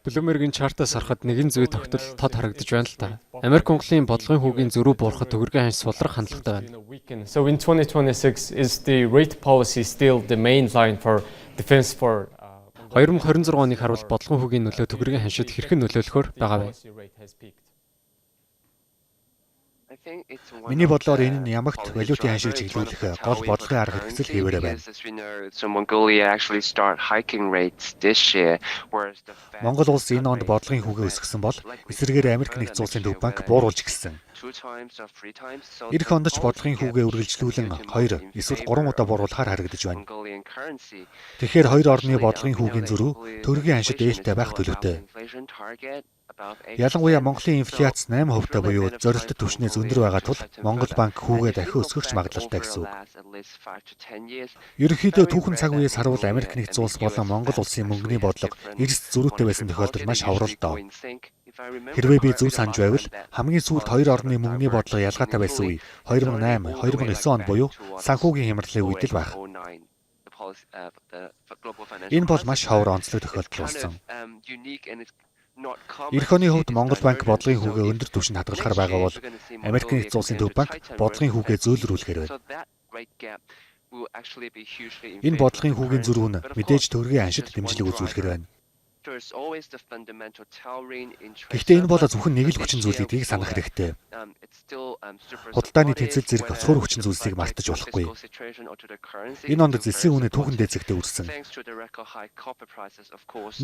Bloomberg-ийн чартаас харахад нэгэн зүй тогтол тод харагдаж байна л да. Америк Монголын бодлогын хүүгийн зөрүү буурахад төгрөгийн ханш сулрах хандлагатай байна. So in 2026 is the rate policy still the main line for defense for 2026 оныг харуул бодлогын хүүгийн нөлөө төгрөгийн ханшид хэрхэн нөлөөлөхөөр байгаа вэ? Миний бодлоор энэ нь ямагт валютын ханшийг чиглүүлэх гол бодлогын арга хэрэгсэл хэвээрээ байна. Монгол улс энэ онд бодлогын хүүгээ өсгсөн бол эсрэгээр Америк нэгдсэн улсын төв банк бууруулж гисэн. Ирэх онд ч бодлогын хүүгээ үргэлжлүүлэн 2 эсвэл 3 удаа бууруулахаар харагдаж байна. Тэгэхээр хоёр орны бодлогын хүүгийн зөрүү төгрөгийн ханшид ээлтэй байх төлөвтэй. Ялангуяа Монголын инфляц 8% буюу зорилттой түвшнээс өндөр байгаа тул Монгол банк хүүгээ дахин өсгөх магадлалтай гэсэн үг. Ерөнхийдөө түүхэн цаг үеэс харуул Америк нэгдсэн улс болон Монгол улсын мөнгөний бодлого эрс зөрүүтэй байсан тохиолдол маш ховрол доо. Хэрвээ би зөв санаж байвал хамгийн сүүлд хоёр орны мөнгөний бодлого ялгаатай байсан үе 2008, 2009 он буюу санхүүгийн хямралын үед л байх. Энэ бол маш ховор онцлог тохиолдол болсон. Ирэх оны хувьд Монгол банк бодлогын хүүгээ өндөр түвшинд хадгалахаар байгаа бол Америк нэгдсэн улсын төв банк бодлогын хүүгээ зөөлрүүлэхээр байна. Энэ бодлогын хүүгийн зөрүү нь мэдээж төгрөгийн ханшид дэмжлэг үзүүлэхээр байна. Гэхдээ энэ бол зөвхөн нэг л хүчин зүйл гэдгийг санах хэрэгтэй. Худалдааны тэнцэл зэрэг цуур хүчин зүйлсийг мартаж болохгүй. Энэ онд зэлсийн үнэ түүхэн дээцэгтэй үрсэн.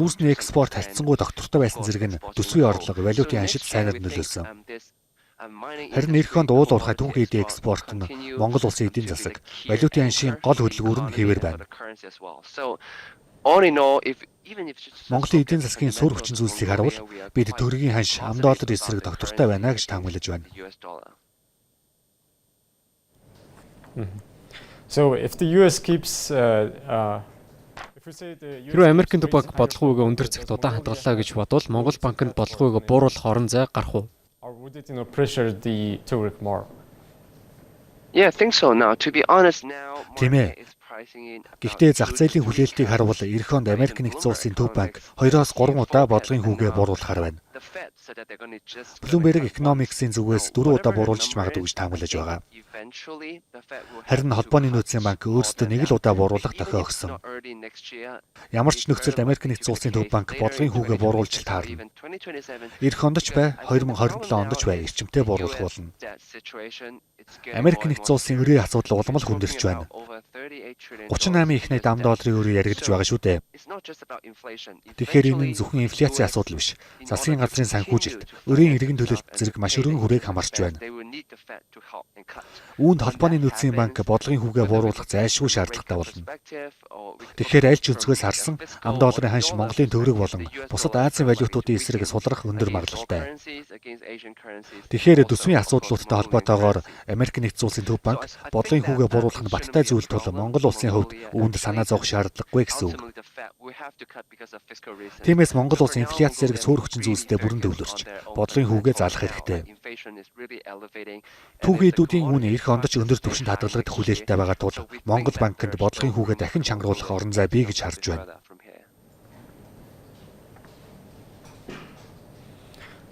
Нүүрсний экспорт харьцангуй доктортой байсан зэрэг нь төсвийн орлого, валютын ханшид сайнаар нөлөөлсөн. Харин эх онд уул уурхай түүхий эдийн экспорт нь Монгол улсын эдийн засаг, валютын ханшийн гол хөдөлгүүр нь хэвээр байна. Монголын эдийн засгийн сур хүчин зүйлсийг харуул бид төгрөгийн ханш ам доллар эсрэг доктортой байна гэж таамаглаж байна. So if the US keeps Хэрвээ Америкийн төв банк бодлогын өндөр зэгт удаан хадгаллаа гэж бодвол Монгол банкнд бодлогыг бууруулах орон зай гарах уу? or would it pressure the tugrik more? Yeah, I think so now. To be honest now, Тийм ээ. Гэхдээ зах зээлийн хүлээлтийг харуул эх онд Америк нэгдсэн улсын төв банк 2-3 удаа бодлогын хүүгээ бууруулахаар байна. Bloomberg Economics-ийн зүгээс 4 удаа бууруулж магадгүй гэж таамаглаж байгаа. Харин холбооны нөөцийн банк өөрсдөө нэг л удаа бууруулах дохио өгсөн. Ямар ч нөхцөлд Америк нэгдсэн улсын төв банк бодлогын хүүгээ бууруулж таарна. Эх онд ч бай 2027 онд ч бай эрчимтэй бууруулах болно. Америк нэгдсэн улсын өрийн асуудал улам л хүндэрч байна. 38 их найд ам долларын өрөө яригдж байгаа шүү дээ. Тэгэхээр энэ нь зөвхөн инфляцийн асуудал биш. Засгийн газрын санхүүжилт, өрийн иргэн төлөлт зэрэг маш өргөн хүрээг хамарч байна. Үүнд холбооны нөөцийн банк бодлогын хүүгээ бууруулах зайлшгүй шаардлагатай болно. Тэгэхээр аль ч өнцгөөс харсан ам долларын ханш Монголын төгрөг болон бусад Азийн валютуудын эсрэг сулрах өндөр магадлалтай. Тэгэхээр төсвийн асуудлуудтай холбоотойгоор Америк нэгдсэн улсын төв банк бодлогын хүүгээ бууруулах нь баттай зүйл тул Монгол улсын хувьд үүнд санаа зовох шаардлагагүй гэсэн үг. Тиймээс Монгол улс инфляц зэрэг цөөр хүчин зүйлстэй бүрэн төвлөрч бодлогын хүүгээ заалах хэрэгтэй. Түүхийдүүдийн үн эх онд ч өндөр түвшинд хадгалагдах хүлээлттэй байгаа тул Монгол банкнд бодлогын хүүгээ дахин чангаруулах орон зай бий гэж харж байна.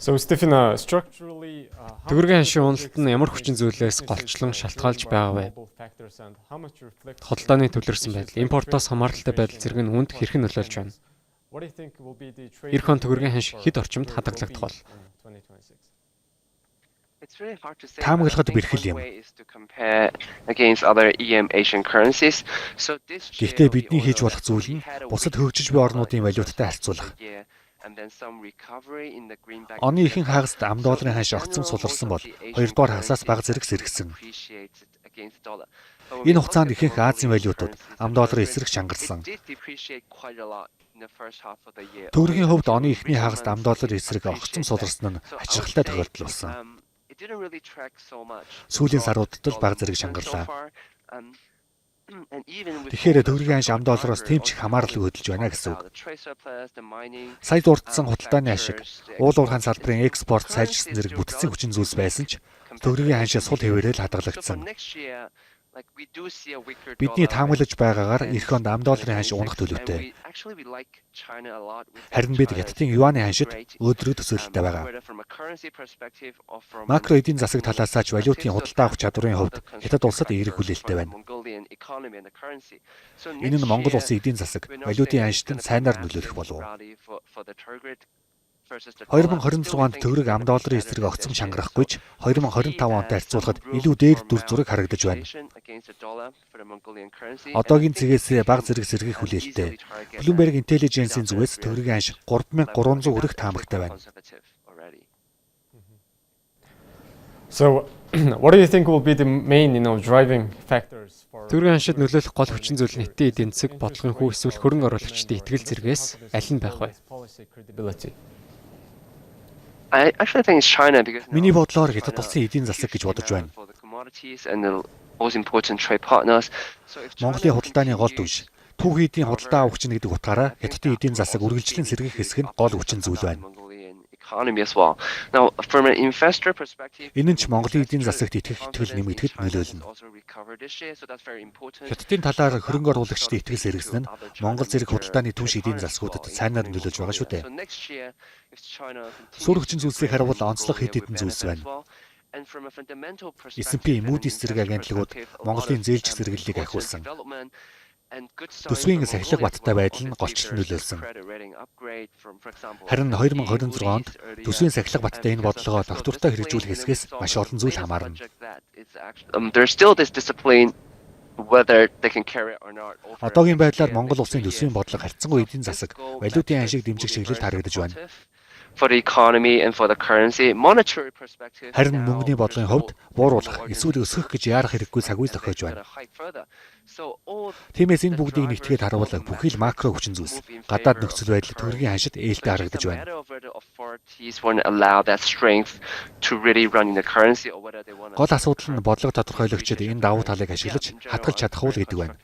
So Stephen, structurally Төгрөгийн ханшийн уналт нь ямар хүчин зүйлээс голчлон шалтгаалж байгаа вэ? Худалдааны төвлөрсөн байдал, импортоос хамааралтай байдал зэрэг нь үнд хэрхэн нөлөөлж байна? Эх он төгрөгийн ханш хэд орчимд хадгалагдах бол? Таамаглахад бэрхэл юм. Гэхдээ бидний хийж болох зүйл нь бусад хөгжиж буй орнуудын валюттай харьцуулах. Оны ихэнх хагаст ам долларын ханш огцом суларсан бол 2 дугаар хагасаас бага зэрэг сэргсэн. Энэ хугацаанд ихэнх Азийн валютууд ам долларын эсрэг чангарсан. Төгрөгийн хувьд оны эхний хагаст ам долларын эсрэг огцом суларсан нь хачирхалтай тохиолдол болсон. Сүүлийн саруудад л бага зэрэг чангарлаа. Тэгэхээр төгрөгийн ханш ам доллароос тэмч хамааралгүй хөдөлж байна гэсэн үг. Сая дурдсан худалдааны ашиг, уул уурхайн салбарын экспорт сайжирсан зэрэг бүтцийн хүчин зүйлс байсан ч төгрөгийн ханшаа сул хэвээрээ л хадгалагдсан. Бидний таамаглаж байгаагаар эх хонд $10 ханш унах төлөвтэй. Харин бид хятадын юаны ханшид өөдрөг төсөөлөлттэй байгаа. Макро эдийн засаг талаас ч валютын худалдаа авах чадварын хувьд хятад улсад эерэг хүлээлттэй байна. Энэ нь Монгол улсын эдийн засаг, валютын ханшид сайнаар нөлөөлөх болов. 2026 онд төгрөг $10 эсрэг огцом шангарахгүйч 2025 онтой харьцуулахад илүү дээр дүр зураг харагдаж байна. Одоогийн цэгээс бага зэрэг сэргийх хүлээлттэй. Bloomberg Intelligence-ийн зүгээс төгрөгийн ханш 3,300 хүрэх таамагтай байна. So, what do you think will be the main, driving factors for Төгрөгийн ханшид нөлөөлөх гол хүчин зүйл нь Хятадын эдийн засаг, бодлогын хүү эсвэл хөрөнгө оруулагчдын итгэл зэргээс аль нь байх вэ? policy credibility? I actually think it's China because Миний бодлоор хятад улсын эдийн засаг гэж бодож байна. Монголын худалдааны гол түвш, түүхийдийн худалдаа авахч нь гэдэг утгаараа хятадын эдийн засаг үргэлжлэн сэргийх хэсэг нь гол хүчин зүйл байна. Энэ нь ч Монголын эдийн засагт итгэх итгэл нэмэгдэхэд нөлөөлнө. Хятадын талаар хөрөнгө оруулагчдын итгэл сэргсэн нь Монгол зэрэг худалдааны түвш эдийн засгуудад сайнаар нөлөөлж байгаа шүү дээ. Суурь хүчин зүйлсийг харуул онцлог хэд хэдэн зүйлс байна. S&P Moody's зэрэг агентлагууд Монголын зээлжих зэрэглэлийг ахиулсан. Төсвийн сахилга баттай байдал нь голчлон нөлөөлсөн. Харин 2026 онд төсвийн сахилга баттай энэ бодлогоо доктортой хэрэгжүүлэх хэсгээс маш олон зүйл хамаарна. Одоогийн байдлаар Монгол улсын төсвийн бодлого харьцангуй эдийн засаг, валютын ханшийг дэмжих чиглэлд харагдаж байна. Харин мөнгөний бодлогын хувьд бууруулах эсвэл өсгөх гэж яарах хэрэггүй цагүй л тохиож байна. Тиймээс энэ бүгдийг нэгтгээд харуул бүхий л макро хүчин зүйлс, гадаад нөхцөл байдал төгрөгийн ханшид ээлтэй харагдаж байна. Гол асуудал нь бодлого тодорхойлогчид энэ давуу талыг ашиглаж хатгалж чадах уу гэдэг байна.